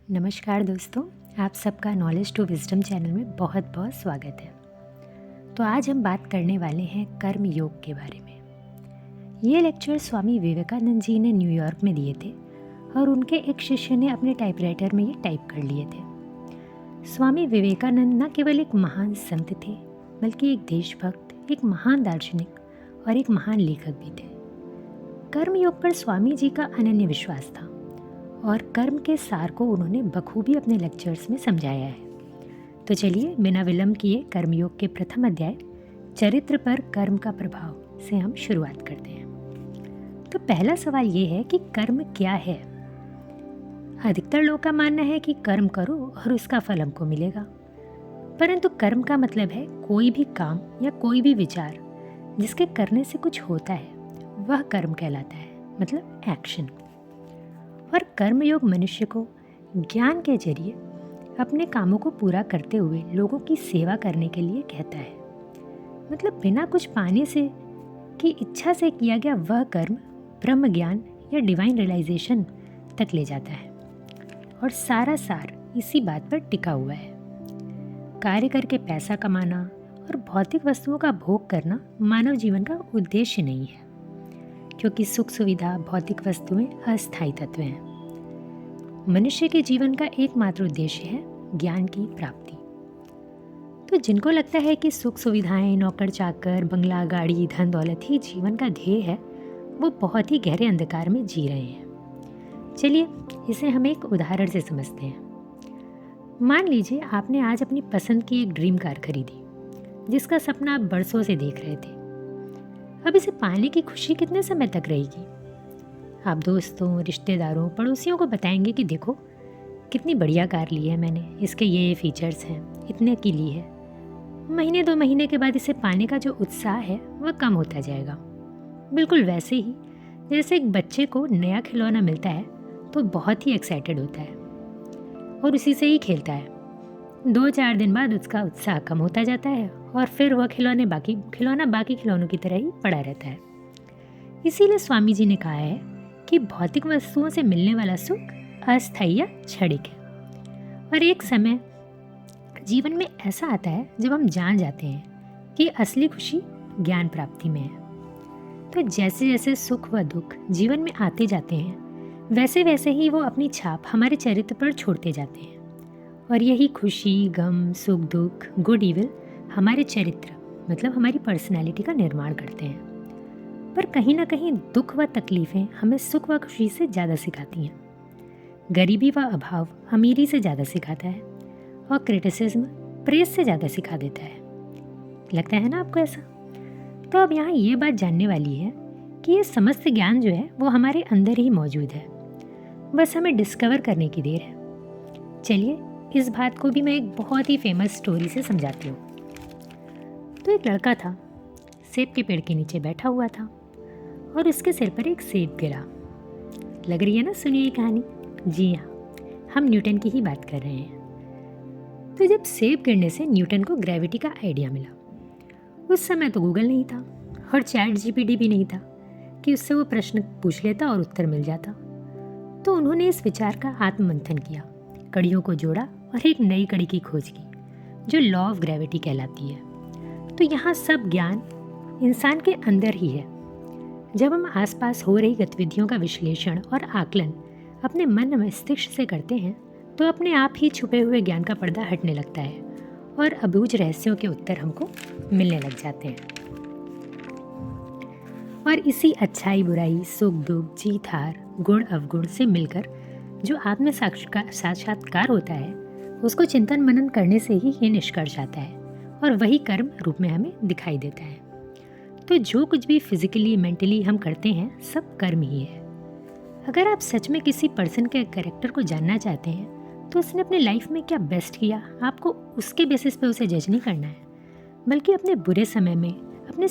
नमस्कार दोस्तों, आप सबका नॉलेज टू विजडम चैनल में बहुत बहुत स्वागत है। तो आज हम बात करने वाले हैं कर्म योग के बारे में। ये लेक्चर स्वामी विवेकानंद जी ने न्यूयॉर्क में दिए थे और उनके एक शिष्य ने अपने टाइपराइटर में ये टाइप कर लिए थे। स्वामी विवेकानंद न केवल एक महान संत थे, बल्कि एक देशभक्त, एक महान दार्शनिक और एक महान लेखक भी थे। कर्म योग पर स्वामी जी का अनन्य विश्वास था और कर्म के सार को उन्होंने बखूबी अपने लेक्चर्स में समझाया है। तो चलिए बिना विलंब किए कर्मयोग के प्रथम अध्याय चरित्र पर कर्म का प्रभाव से हम शुरुआत करते हैं। तो पहला सवाल ये है कि कर्म क्या है। अधिकतर लोगों का मानना है कि कर्म करो और उसका फल हमको मिलेगा, परंतु कर्म का मतलब है कोई भी काम या कोई भी विचार जिसके करने से कुछ होता है वह कर्म कहलाता है, मतलब एक्शन। और कर्मयोग मनुष्य को ज्ञान के जरिए अपने कामों को पूरा करते हुए लोगों की सेवा करने के लिए कहता है। मतलब बिना कुछ पाने से की इच्छा से किया गया वह कर्म ब्रह्म ज्ञान या डिवाइन रियलाइजेशन तक ले जाता है। और सारा सार इसी बात पर टिका हुआ है। कार्य करके पैसा कमाना और भौतिक वस्तुओं का भोग करना मानव जीवन का उद्देश्य नहीं है, क्योंकि सुख सुविधा भौतिक वस्तुएं अस्थायी तत्व हैं। मनुष्य के जीवन का एकमात्र उद्देश्य है ज्ञान की प्राप्ति। तो जिनको लगता है कि सुख सुविधाएं, नौकर चाकर, बंगला, गाड़ी, धन दौलत ही जीवन का ध्येय है, वो बहुत ही गहरे अंधकार में जी रहे हैं। चलिए इसे हम एक उदाहरण से समझते हैं। मान लीजिए आपने आज अपनी पसंद की एक ड्रीम कार खरीदी, जिसका सपना आप बरसों से देख रहे थे। अब इसे पाने की खुशी कितने समय तक रहेगी? आप दोस्तों, रिश्तेदारों, पड़ोसियों को बताएंगे कि देखो कितनी बढ़िया कार ली है मैंने, इसके ये फीचर्स हैं, इतने की ली है। महीने 2 महीने के बाद इसे पाने का जो उत्साह है वह कम होता जाएगा। बिल्कुल वैसे ही जैसे एक बच्चे को नया खिलौना मिलता है तो बहुत ही एक्साइटेड होता है और उसी से ही खेलता है। 2-4 दिन बाद उसका उत्साह कम होता जाता है और फिर वह खिलौना बाकी खिलौनों की तरह ही पड़ा रहता है। इसीलिए स्वामी जी ने कहा है कि भौतिक वस्तुओं से मिलने वाला सुख अस्थायी या क्षणिक है। और एक समय जीवन में ऐसा आता है जब हम जान जाते हैं कि असली खुशी ज्ञान प्राप्ति में है। तो जैसे जैसे सुख व दुख जीवन में आते जाते हैं, वैसे वैसे ही वो अपनी छाप हमारे चरित्र पर छोड़ते जाते हैं। और यही खुशी, गम, सुख, दुख, गुड इविल हमारे चरित्र मतलब हमारी पर्सनैलिटी का निर्माण करते हैं। पर कहीं ना कहीं दुख व तकलीफ़ें हमें सुख व खुशी से ज़्यादा सिखाती हैं। गरीबी व अभाव अमीरी से ज़्यादा सिखाता है और क्रिटिसिज्म प्रेस से ज़्यादा सिखा देता है। लगता है ना आपको ऐसा? तो अब यहाँ ये बात जानने वाली है कि ये समस्त ज्ञान जो है वो हमारे अंदर ही मौजूद है, बस हमें डिस्कवर करने की देर है। चलिए इस बात को भी मैं एक बहुत ही फेमस स्टोरी से समझाती हूँ। तो एक लड़का था, सेब के पेड़ के नीचे बैठा हुआ था और उसके सिर पर एक सेब गिरा। लग रही है ना सुनिए ये कहानी? जी हाँ, हम न्यूटन की ही बात कर रहे हैं। तो जब सेब गिरने से न्यूटन को ग्रेविटी का आइडिया मिला। उस समय तो गूगल नहीं था और चैट जीपीटी भी नहीं था कि उससे वो प्रश्न पूछ लेता और उत्तर मिल जाता। तो उन्होंने इस विचार का आत्ममंथन किया, कड़ियों को जोड़ा और एक नई कड़ी की खोज की जो लॉ ऑफ ग्रेविटी कहलाती है। तो यहाँ सब ज्ञान इंसान के अंदर ही है। जब हम आसपास हो रही गतिविधियों का विश्लेषण और आकलन अपने मन मस्तिष्क से करते हैं तो अपने आप ही छुपे हुए ज्ञान का पर्दा हटने लगता है और अबूझ रहस्यों के उत्तर हमको मिलने लग जाते हैं। और इसी अच्छाई बुराई, सुख दुख, जीत हार, गुण अवगुण से मिलकर जो आत्म साक्षात्कार होता है उसको चिंतन मनन करने से ही ये निष्कर्ष आता है और वही कर्म रूप में हमें दिखाई देता है। तो जो कुछ भी फिजिकली मेंटली हम करते हैं सब कर्म ही है। अगर आप सच में किसी पर्सन के कैरेक्टर को जानना चाहते हैं तो उसने अपने लाइफ में क्या बेस्ट किया, आपको उसके बेसिस पे उसे जज नहीं करना है, बल्कि अपने बुरे समय में, अपने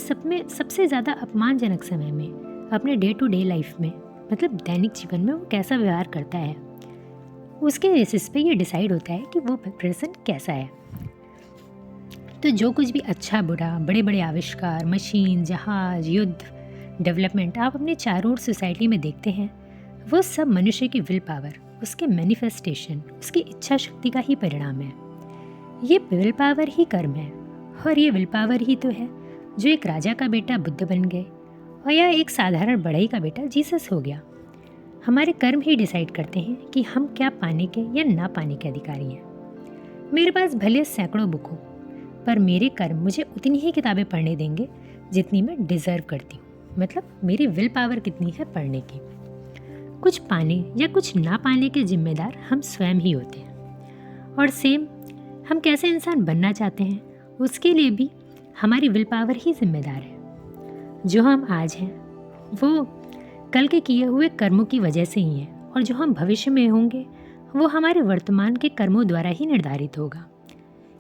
सबसे ज़्यादा अपमानजनक समय में, अपने डे टू डे लाइफ में मतलब दैनिक जीवन में वो कैसा व्यवहार करता है, उसके बेसिस पे ये डिसाइड होता है कि वो पर्सन कैसा है। तो जो कुछ भी अच्छा बुरा, बड़े बड़े आविष्कार, मशीन, जहाज, युद्ध, डेवलपमेंट आप अपने चारों ओर सोसाइटी में देखते हैं, वो सब मनुष्य की विल पावर उसके मैनिफेस्टेशन, उसकी इच्छा शक्ति का ही परिणाम है। ये विल पावर ही कर्म है, और ये विल पावर ही तो है जो एक राजा का बेटा बुद्ध बन गए और या एक साधारण बढ़ई का बेटा जीसस हो गया। हमारे कर्म ही डिसाइड करते हैं कि हम क्या पाने के या ना पाने के अधिकारी हैं। मेरे पास भले सैकड़ों बुक हो, पर मेरे कर्म मुझे उतनी ही किताबें पढ़ने देंगे जितनी मैं डिज़र्व करती हूँ। मतलब मेरी विल पावर कितनी है पढ़ने की। कुछ पाने या कुछ ना पाने के जिम्मेदार हम स्वयं ही होते हैं। और सेम हम कैसे इंसान बनना चाहते हैं उसके लिए भी हमारी विल पावर ही जिम्मेदार है। जो हम आज हैं वो कल के किए हुए कर्मों की वजह से ही है, और जो हम भविष्य में होंगे वो हमारे वर्तमान के कर्मों द्वारा ही निर्धारित होगा।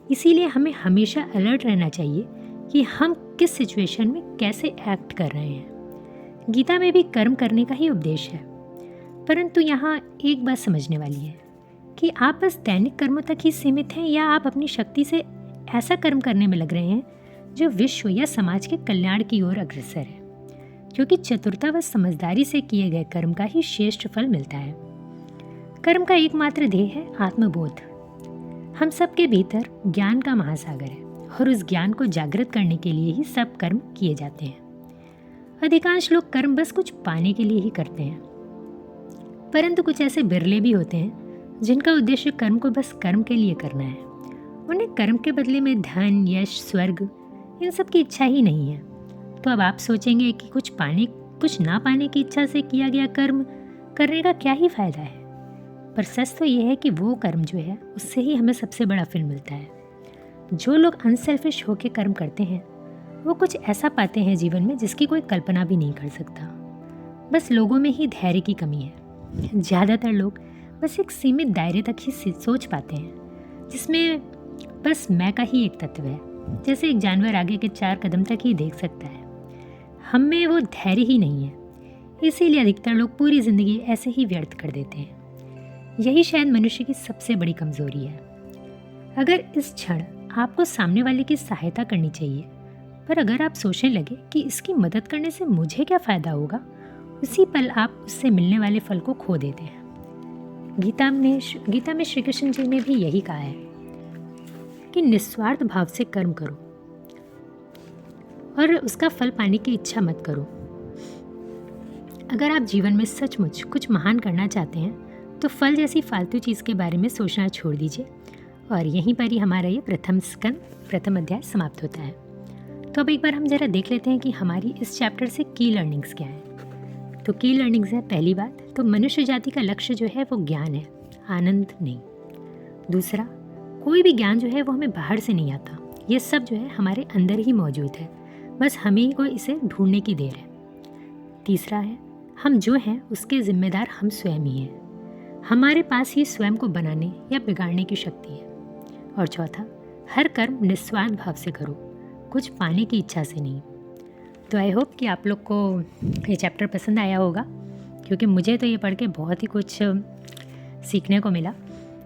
इसीलिए हमें हमेशा अलर्ट रहना चाहिए कि हम किस सिचुएशन में कैसे एक्ट कर रहे हैं। गीता में भी कर्म करने का ही उपदेश है, परंतु यहाँ एक बात समझने वाली है कि आप बस दैनिक कर्मों तक ही सीमित हैं या आप अपनी शक्ति से ऐसा कर्म करने में लग रहे हैं जो विश्व या समाज के कल्याण की ओर अग्रसर है। क्योंकि चतुरता व समझदारी से किए गए कर्म का ही श्रेष्ठ फल मिलता है। कर्म का एकमात्र ध्येय है आत्मबोध। हम सबके भीतर ज्ञान का महासागर है, और उस ज्ञान को जागृत करने के लिए ही सब कर्म किए जाते हैं। अधिकांश लोग कर्म बस कुछ पाने के लिए ही करते हैं, परंतु कुछ ऐसे बिरले भी होते हैं जिनका उद्देश्य कर्म को बस कर्म के लिए करना है। उन्हें कर्म के बदले में धन, यश, स्वर्ग इन सब की इच्छा ही नहीं है। तो अब आप सोचेंगे कि कुछ ना पाने की इच्छा से किया गया कर्म करने का क्या ही फायदा है। पर सच तो यह है कि वो कर्म जो है उससे ही हमें सबसे बड़ा फल मिलता है। जो लोग अनसेल्फिश होकर कर्म करते हैं वो कुछ ऐसा पाते हैं जीवन में जिसकी कोई कल्पना भी नहीं कर सकता। बस लोगों में ही धैर्य की कमी है। ज़्यादातर लोग बस एक सीमित दायरे तक ही सोच पाते हैं, जिसमें बस मैं का ही एक तत्व है। जैसे एक जानवर आगे के 4 कदम तक ही देख सकता है, हम में वो धैर्य ही नहीं है। इसीलिए अधिकतर लोग पूरी ज़िंदगी ऐसे ही व्यर्थ कर देते हैं। यही शायद मनुष्य की सबसे बड़ी कमज़ोरी है। अगर इस क्षण आपको सामने वाले की सहायता करनी चाहिए, पर अगर आप सोचने लगे कि इसकी मदद करने से मुझे क्या फ़ायदा होगा, उसी पल आप उससे मिलने वाले फल को खो देते हैं। गीता में श्री कृष्ण जी ने भी यही कहा है कि निस्वार्थ भाव से कर्म करो और उसका फल पाने की इच्छा मत करो। अगर आप जीवन में सचमुच कुछ महान करना चाहते हैं तो फल जैसी फालतू चीज़ के बारे में सोचना छोड़ दीजिए। और यहीं पर ही हमारा ये प्रथम अध्याय समाप्त होता है। तो अब एक बार हम जरा देख लेते हैं कि हमारी इस चैप्टर से की लर्निंग्स क्या है। तो की लर्निंग्स है, पहली बात तो मनुष्य जाति का लक्ष्य जो है वो ज्ञान है, आनंद नहीं। दूसरा, कोई भी ज्ञान जो है वो हमें बाहर से नहीं आता, ये सब जो है हमारे अंदर ही मौजूद है, बस हमें को इसे ढूंढने की देर है। तीसरा है, हम जो हैं उसके जिम्मेदार हम स्वयं ही हैं, हमारे पास ही स्वयं को बनाने या बिगाड़ने की शक्ति है। और चौथा, हर कर्म निस्वार्थ भाव से करो, कुछ पाने की इच्छा से नहीं। तो आई होप कि आप लोग को ये चैप्टर पसंद आया होगा, क्योंकि मुझे तो ये पढ़ के बहुत ही कुछ सीखने को मिला।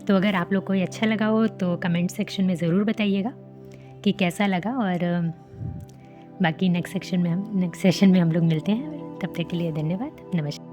तो अगर आप लोग को ये अच्छा लगा हो तो कमेंट सेक्शन में ज़रूर बताइएगा कि कैसा लगा। और बाकी नेक्स्ट सेशन में हम लोग मिलते हैं। तब तक के लिए धन्यवाद, नमस्कार।